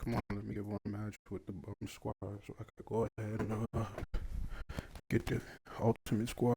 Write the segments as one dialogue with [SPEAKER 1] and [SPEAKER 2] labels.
[SPEAKER 1] Come on, let me get one match with the squad so I could go ahead and get the ultimate squad.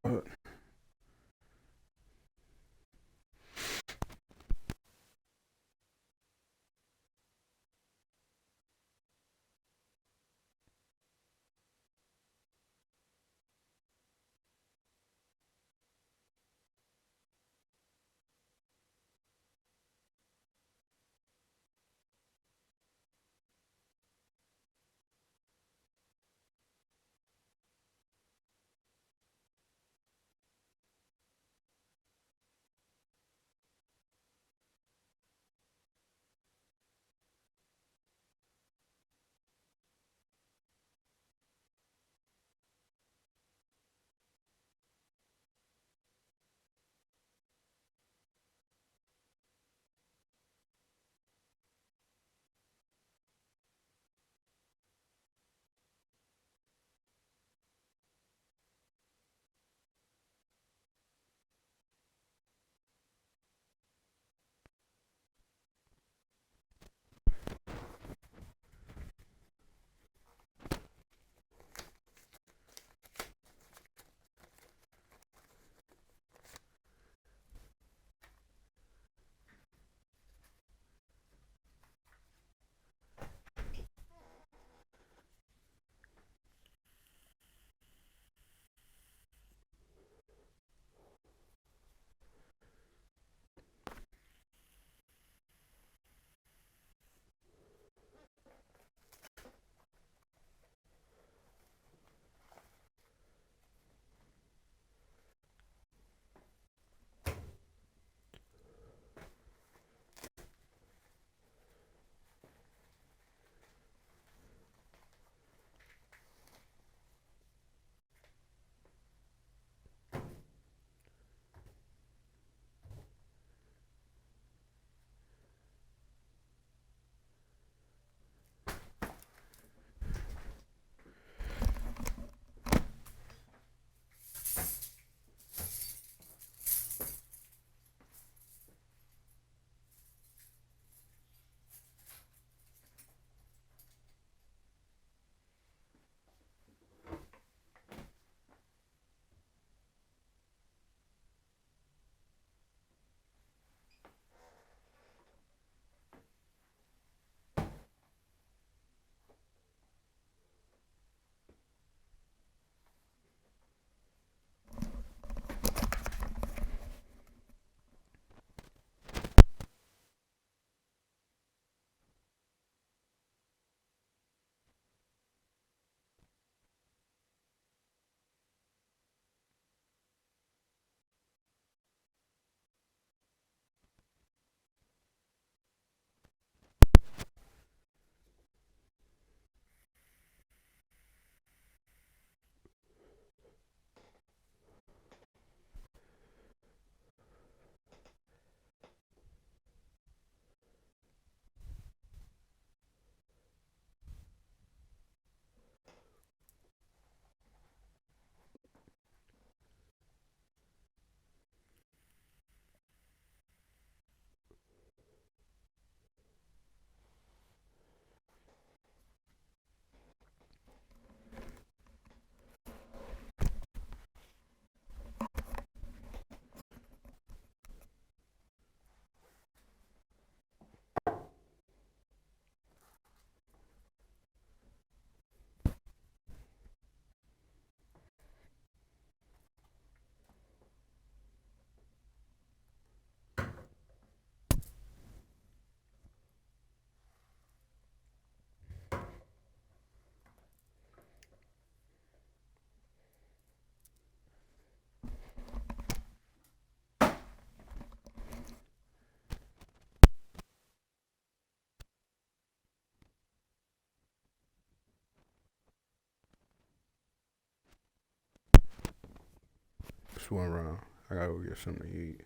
[SPEAKER 1] Just one round. I gotta go get something to eat.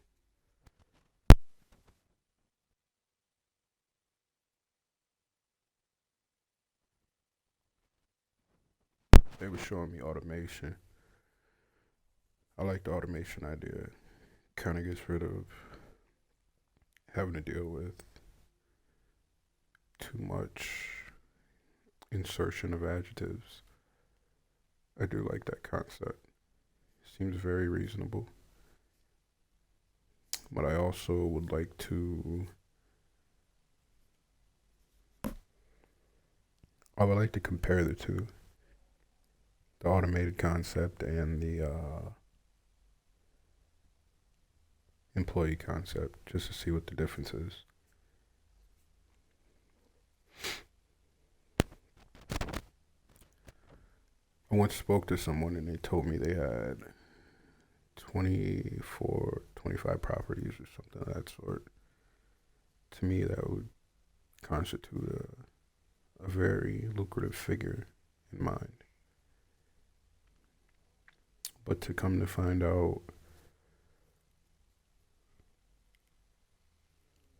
[SPEAKER 1] They were showing me automation. I like the automation idea. Kind of gets rid of having to deal with too much insertion of adjectives. I do like that concept. Seems very reasonable. But I also would like to compare the two, the automated concept and the employee concept, just to see what the difference is. I once spoke to someone and they told me they had 24, 25 properties or something of that sort. To me, that would constitute a very lucrative figure in mind. But to come to find out,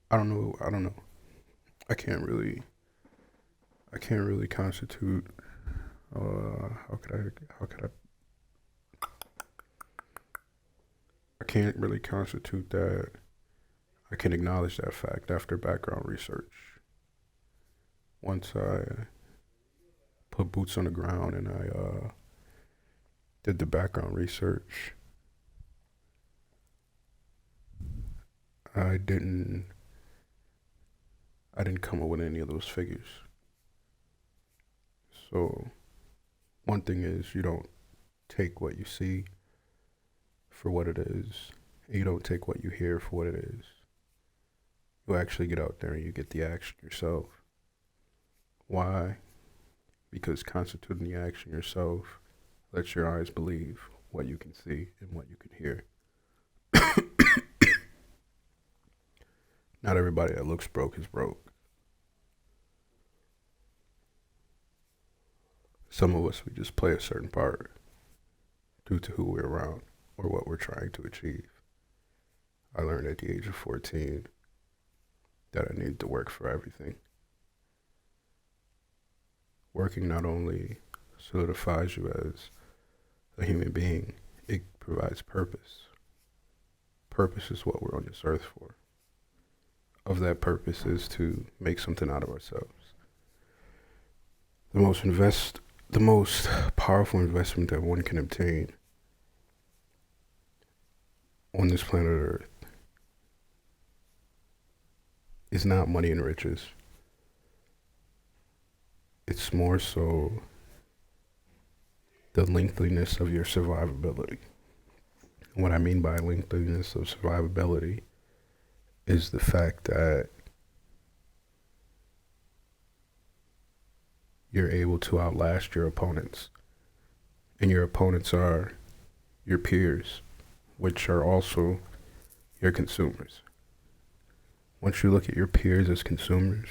[SPEAKER 1] I don't know. I can't really constitute. How could I? I can't really constitute that. I can acknowledge that fact after background research. Once I put boots on the ground and I did the background research, I didn't come up with any of those figures. So one thing is you don't take what you see for what it is. And you don't take what you hear for what it is. You actually get out there and you get the action yourself. Why? Because constituting the action yourself lets your eyes believe what you can see and what you can hear. Not everybody that looks broke is broke. Some of us, we just play a certain part due to who we're around or what we're trying to achieve. I learned at the age of 14 that I needed to work for everything. Working not only solidifies you as a human being, it provides purpose. Purpose is what we're on this earth for. Of that purpose is to make something out of ourselves. The most powerful investment that one can obtain on this planet Earth is not money and riches. It's more so the lengthiness of your survivability. What I mean by lengthiness of survivability is the fact that you're able to outlast your opponents. And your opponents are your peers, which are also your consumers. Once you look at your peers as consumers,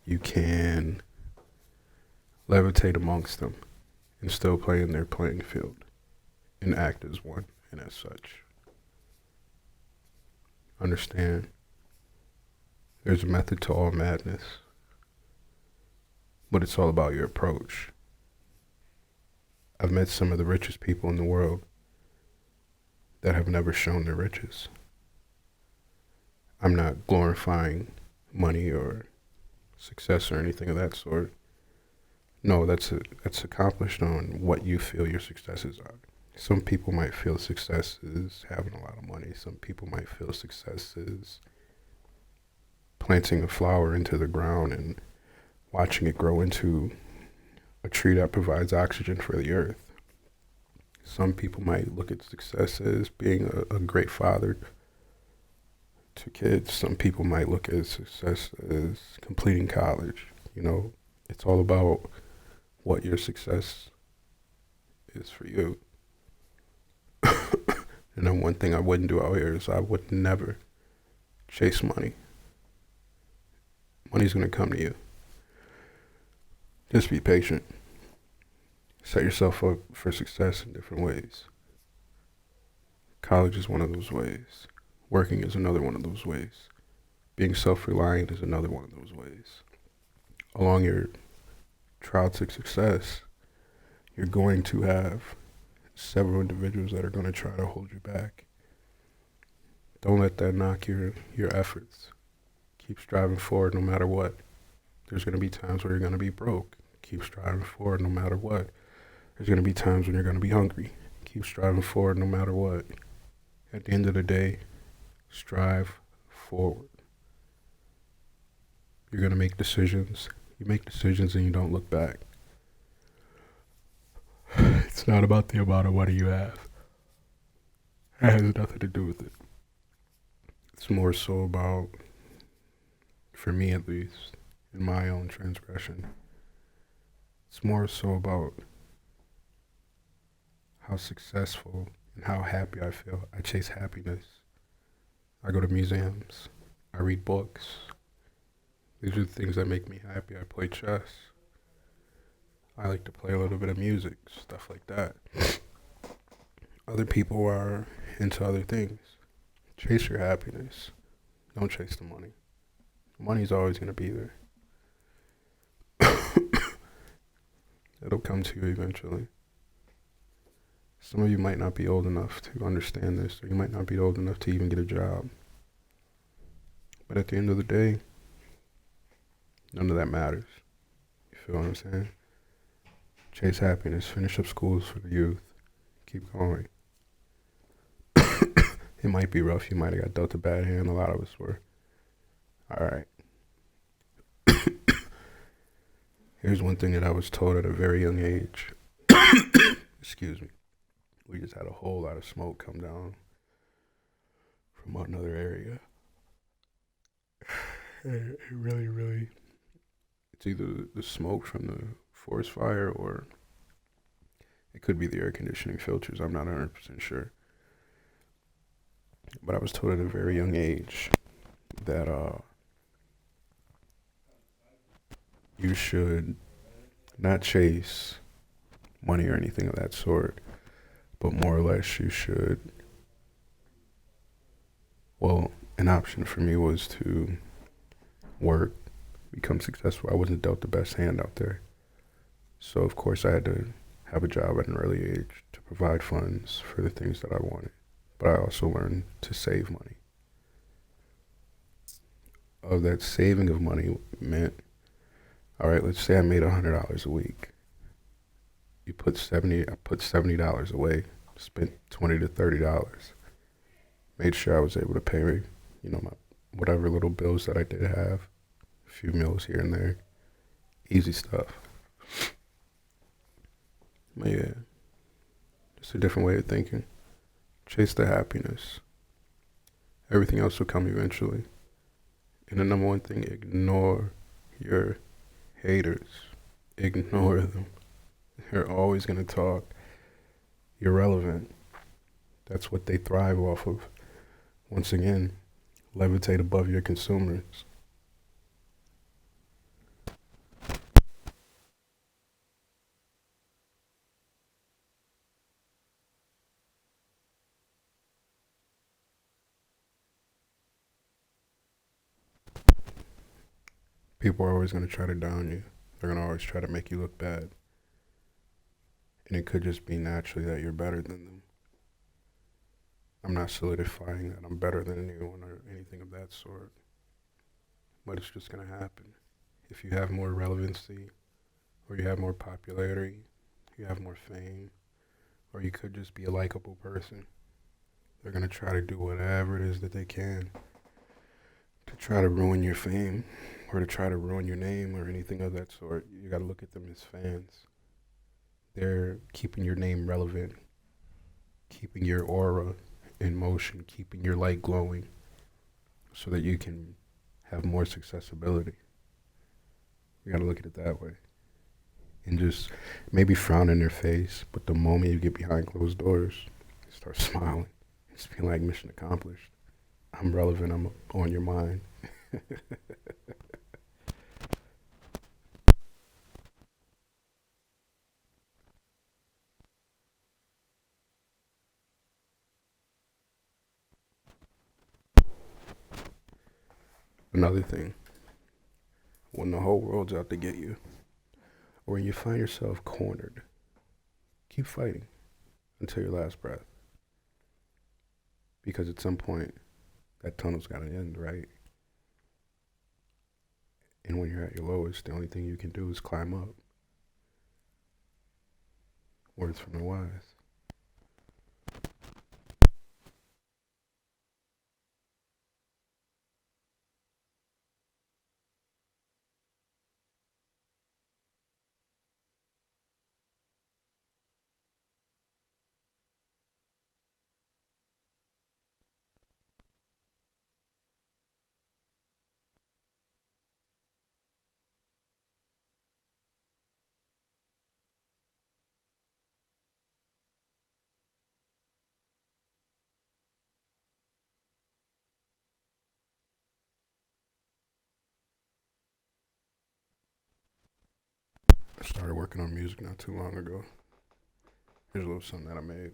[SPEAKER 1] you can levitate amongst them and still play in their playing field and act as one and as such. Understand, there's a method to all madness, but it's all about your approach. I've met some of the richest people in the world that have never shown their riches. I'm not glorifying money or success or anything of that sort. No, that's accomplished on what you feel your successes are. Some people might feel success is having a lot of money. Some people might feel success is planting a flower into the ground and watching it grow into a tree that provides oxygen for the earth. Some people might look at success as being a great father to kids. Some people might look at success as completing college. You know, it's all about what your success is for you. And then one thing I wouldn't do out here is I would never chase money. Money's gonna come to you. Just be patient. Set yourself up for success in different ways. College is one of those ways. Working is another one of those ways. Being self-reliant is another one of those ways. Along your trial to success, you're going to have several individuals that are going to try to hold you back. Don't let that knock your efforts. Keep striving forward no matter what. There's going to be times where you're going to be broke. Keep striving forward no matter what. There's going to be times when you're going to be hungry. Keep striving forward no matter what. At the end of the day, strive forward. You're going to make decisions. You make decisions and you don't look back. It's not about the amount of money you have. That has nothing to do with it. It's more so about, for me at least, in my own transgression, it's more so about how successful and how happy I feel. I chase happiness. I go to museums. I read books. These are the things that make me happy. I play chess. I like to play a little bit of music, stuff like that. Other people are into other things. Chase your happiness. Don't chase the money. Money's always going to be there. It'll come to you eventually. Some of you might not be old enough to understand this, or you might not be old enough to even get a job. But at the end of the day, none of that matters. You feel what I'm saying? Chase happiness. Finish up schools for the youth. Keep going. It might be rough. You might have got dealt a bad hand. A lot of us were. All right. Here's one thing that I was told at a very young age. Excuse me. We just had a whole lot of smoke come down from another area. It really, it's either the smoke from the forest fire or it could be the air conditioning filters. I'm not 100% sure. But I was told at a very young age that you should not chase money or anything of that sort, but more or less you should, well, an option for me was to work, become successful. I wasn't dealt the best hand out there. So of course I had to have a job at an early age to provide funds for the things that I wanted. But I also learned to save money. Of that saving of money meant, all right, let's say I made $100 a week. I put $70 away, spent $20 to $30. Made sure I was able to pay, my whatever little bills that I did have, a few meals here and there, easy stuff. But yeah, just a different way of thinking. Chase the happiness. Everything else will come eventually. And the number one thing, ignore your haters. Ignore them. They're always going to talk. You're relevant. That's what they thrive off of. Once again, levitate above your consumers. People are always going to try to down you. They're going to always try to make you look bad. And it could just be naturally that you're better than them. I'm not solidifying that I'm better than anyone or anything of that sort. But it's just going to happen. If you have more relevancy, or you have more popularity, you have more fame, or you could just be a likable person, they're going to try to do whatever it is that they can to try to ruin your fame or to try to ruin your name or anything of that sort. You got to look at them as fans. They're keeping your name relevant, keeping your aura in motion, keeping your light glowing so that you can have more accessibility. You got to look at it that way. And just maybe frown in their face, but the moment you get behind closed doors, you start smiling. It's feeling like mission accomplished. I'm relevant, I'm on your mind. Another thing, when the whole world's out to get you, or when you find yourself cornered, keep fighting until your last breath. Because at some point, that tunnel's got to end, right? And when you're at your lowest, the only thing you can do is climb up. Words from the wise. I started working on music not too long ago. Here's a little something that I made.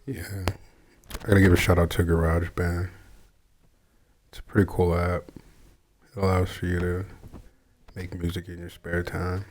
[SPEAKER 1] Yeah, I gotta give a shout out to GarageBand. It's a pretty cool app. It allows for you to make music in your spare time.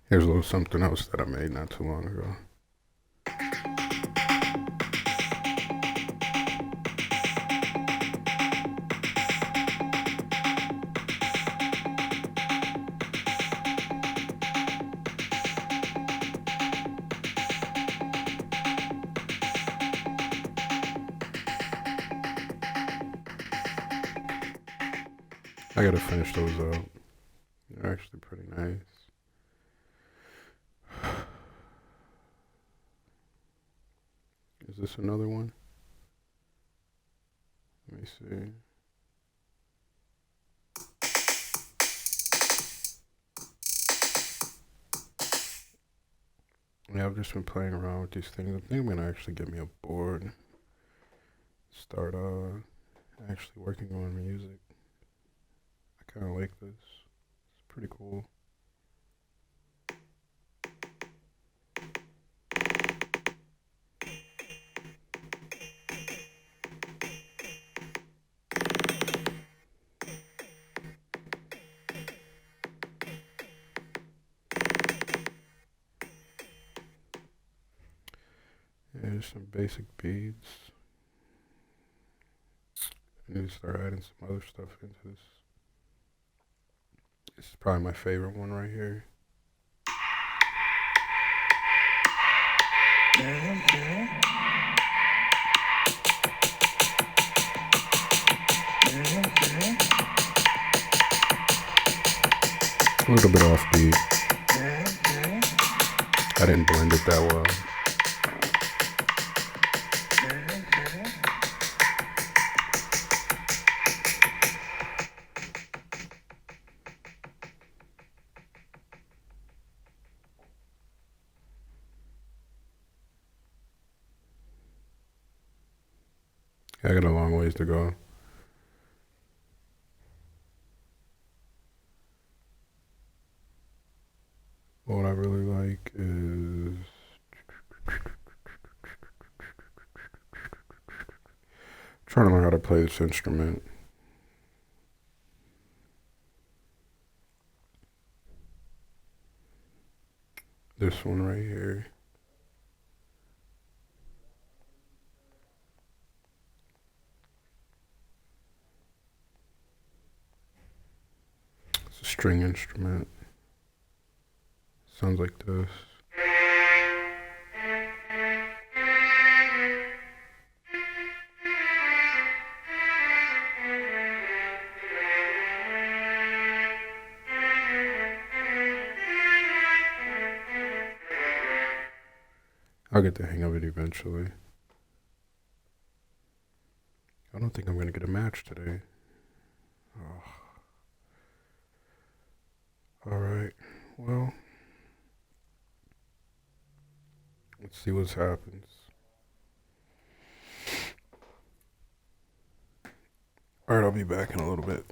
[SPEAKER 1] Here's a little something else that I made not too long ago. I gotta finish those up. They're actually pretty nice. Is this another one? Let me see. Yeah, I've just been playing around with these things. I think I'm gonna actually get me a board. Start actually working on music. I kind of like this. It's pretty cool. Yeah, just some basic beats. I need to start adding some other stuff into this. This is probably my favorite one right here. A little bit offbeat. I didn't blend it that well. I got a long ways to go. What I really like is trying to learn how to play this instrument. This one right here. It's a string instrument. Sounds like this. I'll get the hang of it eventually. I don't think I'm going to get a match today. Oh. Alright, well, let's see what happens. Alright, I'll be back in a little bit.